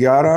11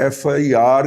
FIR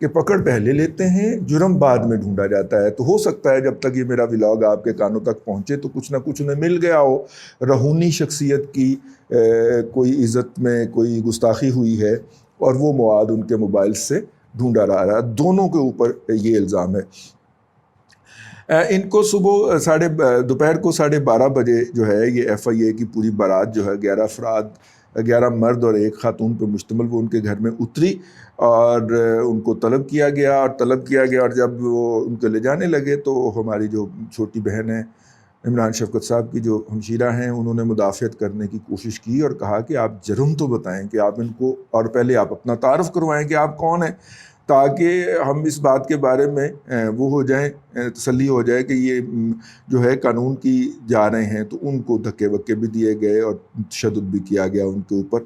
کہ پکڑ پہلے لیتے ہیں، جرم بعد میں ڈھونڈا جاتا ہے۔ تو ہو سکتا ہے جب تک یہ میرا ولاگ آپ کے کانوں تک پہنچے تو کچھ نہ کچھ انہیں مل گیا ہو، رہونی شخصیت کی کوئی عزت میں کوئی گستاخی ہوئی ہے اور وہ مواد ان کے موبائل سے ڈھونڈا رہا ہے۔ دونوں کے اوپر یہ الزام ہے۔ ان کو دوپہر کو 12:30 بجے جو ہے یہ FIA کی پوری بارات جو ہے 11 افراد، 11 مرد اور 1 خاتون پہ مشتمل، وہ ان کے گھر میں اتری اور ان کو طلب کیا گیا اور جب وہ ان کو لے جانے لگے تو ہماری جو چھوٹی بہن ہے عمران شفقت صاحب کی جو ہمشیرہ ہیں، انہوں نے مدافعت کرنے کی کوشش کی اور کہا کہ آپ جرم تو بتائیں کہ آپ ان کو، اور پہلے آپ اپنا تعارف کروائیں کہ آپ کون ہیں، تاکہ ہم اس بات کے بارے میں وہ ہو جائیں، تسلی ہو جائے کہ یہ جو ہے قانون کی جا رہے ہیں۔ تو ان کو دھکے وکے بھی دیے گئے اور تشدد بھی کیا گیا ان کے اوپر۔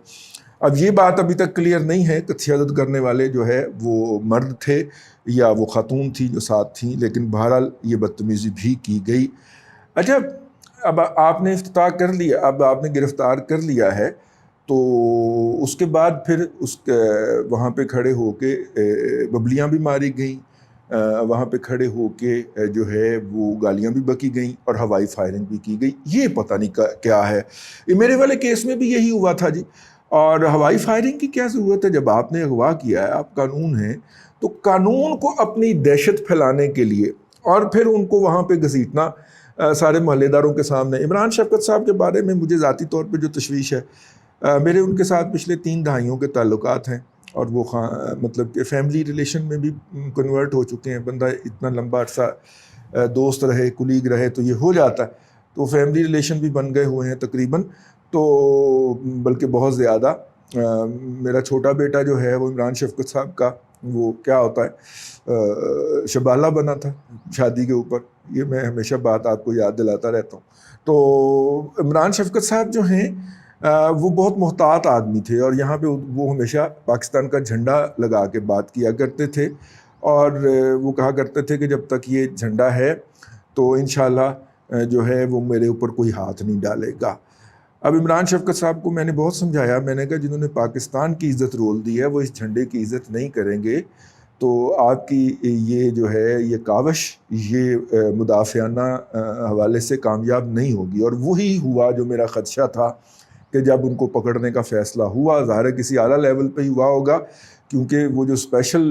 اب یہ بات ابھی تک کلیئر نہیں ہے کہ تشدد کرنے والے جو ہے وہ مرد تھے یا وہ خاتون تھی جو ساتھ تھیں، لیکن بہرحال یہ بدتمیزی بھی کی گئی۔ اچھا، اب آپ نے افتتاح کر لیا، اب آپ نے گرفتار کر لیا ہے، تو اس کے بعد پھر وہاں پہ کھڑے ہو کے ببلیاں بھی ماری گئیں، وہاں پہ کھڑے ہو کے جو ہے وہ گالیاں بھی بکی گئیں اور ہوائی فائرنگ بھی کی گئی۔ یہ پتہ نہیں کیا ہے، یہ میرے والے کیس میں بھی یہی ہوا تھا جی۔ اور ہوائی فائرنگ کی کیا ضرورت ہے؟ جب آپ نے اغوا کیا ہے، آپ قانون ہیں، تو قانون کو اپنی دہشت پھیلانے کے لیے اور پھر ان کو وہاں پہ گھسیٹنا سارے محلے داروں کے سامنے۔ عمران شفقت صاحب کے بارے میں مجھے ذاتی طور پہ جو تشویش ہے، میرے ان کے ساتھ پچھلے 3 دہائیوں کے تعلقات ہیں اور وہ مطلب کہ فیملی ریلیشن میں بھی کنورٹ ہو چکے ہیں۔ بندہ اتنا لمبا عرصہ دوست رہے، کلیگ رہے تو یہ ہو جاتا ہے، تو فیملی ریلیشن بھی بن گئے ہوئے ہیں تقریباً، تو بلکہ بہت زیادہ۔ میرا چھوٹا بیٹا جو ہے وہ عمران شفقت صاحب کا وہ کیا ہوتا ہے شبالہ بنا تھا شادی کے اوپر، یہ میں ہمیشہ بات آپ کو یاد دلاتا رہتا ہوں۔ تو عمران شفقت صاحب جو ہیں وہ بہت محتاط آدمی تھے اور یہاں پہ وہ ہمیشہ پاکستان کا جھنڈا لگا کے بات کیا کرتے تھے اور وہ کہا کرتے تھے کہ جب تک یہ جھنڈا ہے تو انشاءاللہ جو ہے وہ میرے اوپر کوئی ہاتھ نہیں ڈالے گا۔ اب عمران شفقت صاحب کو میں نے بہت سمجھایا، میں نے کہا جنہوں نے پاکستان کی عزت رول دی ہے وہ اس جھنڈے کی عزت نہیں کریں گے، تو آپ کی یہ جو ہے یہ کاوش یہ مدافعانہ حوالے سے کامیاب نہیں ہوگی۔ اور وہی ہوا جو میرا خدشہ تھا کہ جب ان کو پکڑنے کا فیصلہ ہوا، ظاہر ہے کسی اعلیٰ لیول پہ ہی ہوا ہوگا، کیونکہ وہ جو اسپیشل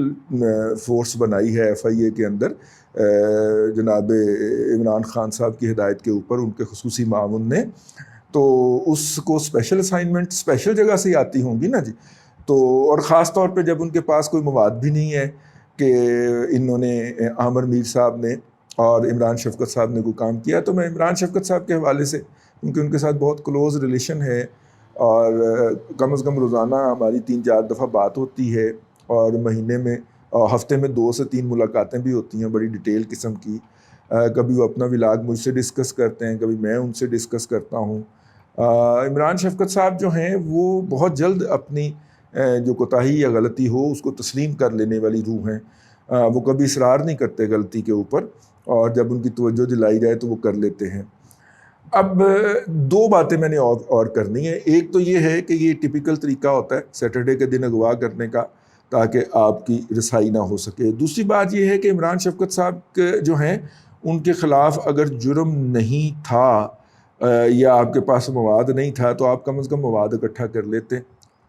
فورس بنائی ہے FIA کے اندر جناب عمران خان صاحب کی ہدایت کے اوپر ان کے خصوصی معاون نے، تو اس کو اسپیشل اسائنمنٹ اسپیشل جگہ سے آتی ہوں گی نا جی۔ تو اور خاص طور پہ جب ان کے پاس کوئی مواد بھی نہیں ہے کہ انہوں نے عامر میر صاحب نے اور عمران شفقت صاحب نے کوئی کام کیا، تو میں عمران شفقت صاحب کے حوالے سے، کیونکہ ان کے ساتھ بہت کلوز ریلیشن ہے اور کم از کم روزانہ ہماری 3-4 دفعہ بات ہوتی ہے اور مہینے میں ہفتے میں 2 سے 3 ملاقاتیں بھی ہوتی ہیں بڑی ڈیٹیل قسم کی۔ کبھی وہ اپنا ولاگ مجھ سے ڈسکس کرتے ہیں، کبھی میں ان سے ڈسکس کرتا ہوں۔ عمران شفقت صاحب جو ہیں وہ بہت جلد اپنی جو کوتاہی یا غلطی ہو اس کو تسلیم کر لینے والی روح ہیں، وہ کبھی اصرار نہیں کرتے غلطی کے اوپر، اور جب ان کی توجہ دلائی جائے تو وہ کر لیتے ہیں۔ اب 2 باتیں میں نے اور کرنی ہے۔ ایک تو یہ ہے کہ یہ ٹپیکل طریقہ ہوتا ہے سیٹرڈے کے دن اغوا کرنے کا تاکہ آپ کی رسائی نہ ہو سکے۔ دوسری بات یہ ہے کہ عمران شفقت صاحب جو ہیں ان کے خلاف اگر جرم نہیں تھا یا آپ کے پاس مواد نہیں تھا تو آپ کم از کم مواد اکٹھا کر لیتے،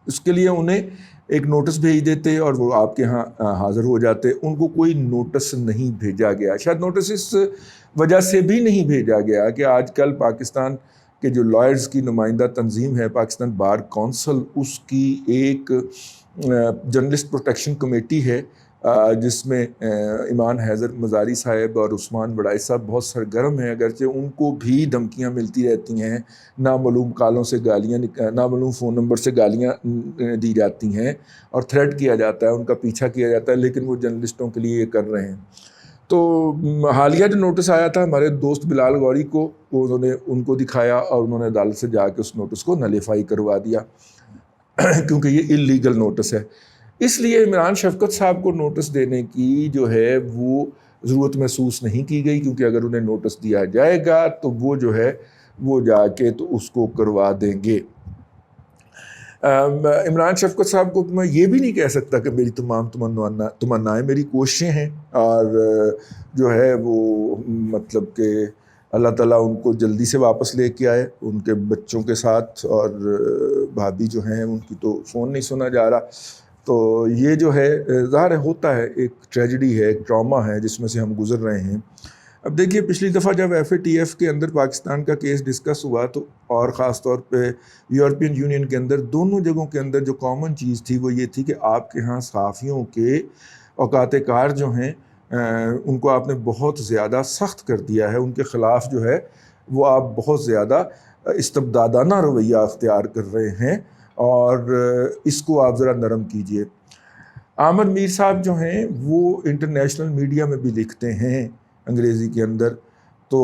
اس کے لیے انہیں ایک نوٹس بھیج دیتے اور وہ آپ کے ہاں حاضر ہو جاتے۔ ان کو کوئی نوٹس نہیں بھیجا گیا، شاید نوٹس اس وجہ سے بھی نہیں بھیجا گیا کہ آج کل پاکستان کے جو لائرز کی نمائندہ تنظیم ہے پاکستان بار کونسل، اس کی ایک جرنلسٹ پروٹیکشن کمیٹی ہے جس میں ایمان حیدر مزاری صاحب اور عثمان وڑائی صاحب بہت سرگرم ہیں، اگرچہ ان کو بھی دھمکیاں ملتی رہتی ہیں، نامعلوم کالوں سے گالیاں، نامعلوم فون نمبر سے گالیاں دی جاتی ہیں اور تھریٹ کیا جاتا ہے، ان کا پیچھا کیا جاتا ہے، لیکن وہ جرنلسٹوں کے لیے یہ کر رہے ہیں۔ تو حالیہ جو نوٹس آیا تھا ہمارے دوست بلال غوری کو، انہوں نے ان کو دکھایا اور انہوں نے عدالت سے جا کے اس نوٹس کو نلیفائی کروا دیا کیونکہ یہ اللیگل نوٹس ہے۔ اس لیے عمران شفقت صاحب کو نوٹس دینے کی جو ہے وہ ضرورت محسوس نہیں کی گئی، کیونکہ اگر انہیں نوٹس دیا جائے گا تو وہ جو ہے وہ جا کے تو اس کو کروا دیں گے۔ عمران شفقت صاحب کو میں یہ بھی نہیں کہہ سکتا کہ میری تمام تمنائیں میری کوششیں ہیں، اور جو ہے وہ مطلب کہ اللہ تعالیٰ ان کو جلدی سے واپس لے کے آئے ان کے بچوں کے ساتھ، اور بھابھی جو ہیں ان کی تو فون نہیں سنا جا رہا. تو یہ جو ہے ظاہر ہوتا ہے، ایک ٹریجڈی ہے، ایک ٹراما ہے جس میں سے ہم گزر رہے ہیں. اب دیکھیے پچھلی دفعہ جب FATF کے اندر پاکستان کا کیس ڈسکس ہوا تو، اور خاص طور پہ یورپین یونین کے اندر، دونوں جگہوں کے اندر جو کامن چیز تھی وہ یہ تھی کہ آپ کے ہاں صحافیوں کے اوقات کار جو ہیں ان کو آپ نے بہت زیادہ سخت کر دیا ہے، ان کے خلاف جو ہے وہ آپ بہت زیادہ استبدادانہ رویہ اختیار کر رہے ہیں، اور اس کو آپ ذرا نرم کیجئے. عامر میر صاحب جو ہیں وہ انٹرنیشنل میڈیا میں بھی لکھتے ہیں انگریزی کے اندر، تو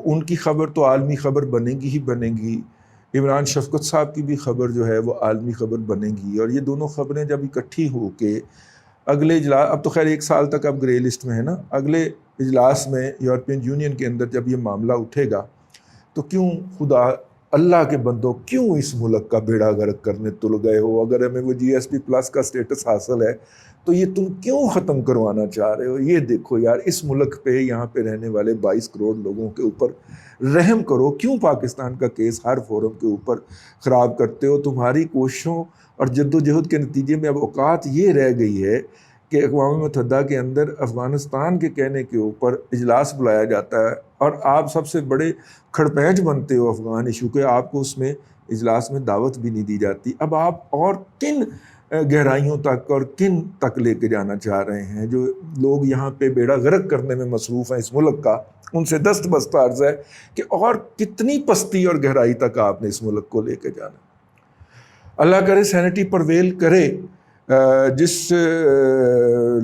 ان کی خبر تو عالمی خبر بنے گی ہی بنے گی. عمران شفقت صاحب کی بھی خبر جو ہے وہ عالمی خبر بنے گی، اور یہ دونوں خبریں جب اکٹھی ہو کے اگلے اجلاس، اب تو خیر 1 سال تک اب گرے لسٹ میں ہے نا، اگلے اجلاس میں یورپین یونین کے اندر جب یہ معاملہ اٹھے گا تو کیوں خدا اللہ کے بندوں کیوں اس ملک کا بیڑا غرق کرنے تل گئے ہو؟ اگر ہمیں وہ GSP+ کا سٹیٹس حاصل ہے تو یہ تم کیوں ختم کروانا چاہ رہے ہو؟ یہ دیکھو یار، اس ملک پہ یہاں پہ رہنے والے 22 کروڑ لوگوں کے اوپر رحم کرو. کیوں پاکستان کا کیس ہر فورم کے اوپر خراب کرتے ہو؟ تمہاری کوششوں اور جد و جہد کے نتیجے میں اب اوقات یہ رہ گئی ہے کہ اقوام متحدہ کے اندر افغانستان کے کہنے کے اوپر اجلاس بلایا جاتا ہے، اور آپ سب سے بڑے کھڑپینچ بنتے ہو افغان ایشو کے، آپ کو اس میں اجلاس میں دعوت بھی نہیں دی جاتی. اب آپ اور کن گہرائیوں تک اور کن تک لے کے جانا چاہ رہے ہیں؟ جو لوگ یہاں پہ بیڑا غرق کرنے میں مصروف ہیں اس ملک کا، ان سے دست بستہ عرض ہے کہ اور کتنی پستی اور گہرائی تک آپ نے اس ملک کو لے کے جانا. اللہ کرے سینٹی پرویل کرے. جس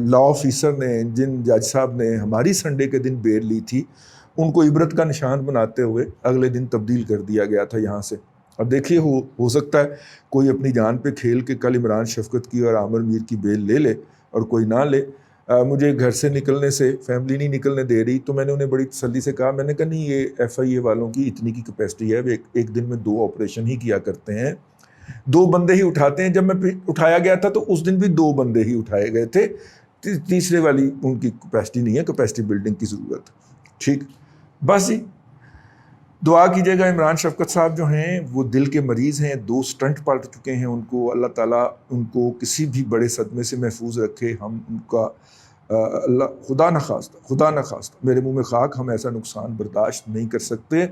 لا آفیسر نے، جن جج صاحب نے ہماری سنڈے کے دن بیل لی تھی، ان کو عبرت کا نشان بناتے ہوئے اگلے دن تبدیل کر دیا گیا تھا یہاں سے. اب دیکھیے ہو سکتا ہے کوئی اپنی جان پہ کھیل کے کل عمران شفقت کی اور عامر میر کی بیل لے لے اور کوئی نہ لے. مجھے گھر سے نکلنے سے فیملی نہیں نکلنے دے رہی، تو میں نے انہیں بڑی تسلی سے کہا، میں نے کہا نہیں، یہ FIA والوں کی اتنی کی کیپیسٹی ہے، وہ ایک دن میں 2 آپریشن ہی کیا کرتے ہیں، 2 بندے ہی اٹھاتے ہیں. جب میں اٹھایا گیا تھا تو اس دن بھی 2 بندے ہی اٹھائے گئے تھے، تیسرے والی ان کی کیپیسٹی نہیں ہے، کیپیسٹی بلڈنگ کی ضرورت. ٹھیک، بس جی دعا کیجیے گا. عمران شفقت صاحب جو ہیں وہ دل کے مریض ہیں، 2 سٹنٹ پڑ چکے ہیں ان کو. اللہ تعالیٰ ان کو کسی بھی بڑے صدمے سے محفوظ رکھے. ہم ان کا اللہ خدا نہ خواستہ میرے منہ میں خاک، ہم ایسا نقصان برداشت نہیں کر سکتے.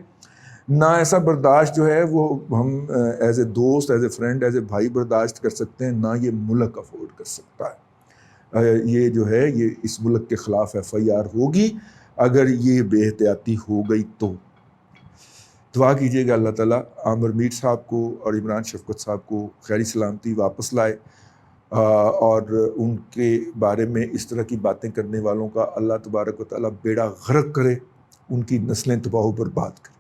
نہ ایسا برداشت جو ہے وہ ہم ایز اے دوست، as a friend, as a بھائی برداشت کر سکتے ہیں، نہ یہ ملک افورڈ کر سکتا ہے. یہ جو ہے یہ اس ملک کے خلاف FIR ہوگی اگر یہ بے احتیاطی ہو گئی تو. دعا کیجیے گا اللہ تعالیٰ عامر میر صاحب کو اور عمران شفقت صاحب کو خیری سلامتی واپس لائے، اور ان کے بارے میں اس طرح کی باتیں کرنے والوں کا اللہ تبارک و تعالیٰ بیڑا غرق کرے، ان کی نسلیں تباہ و برباد کرے.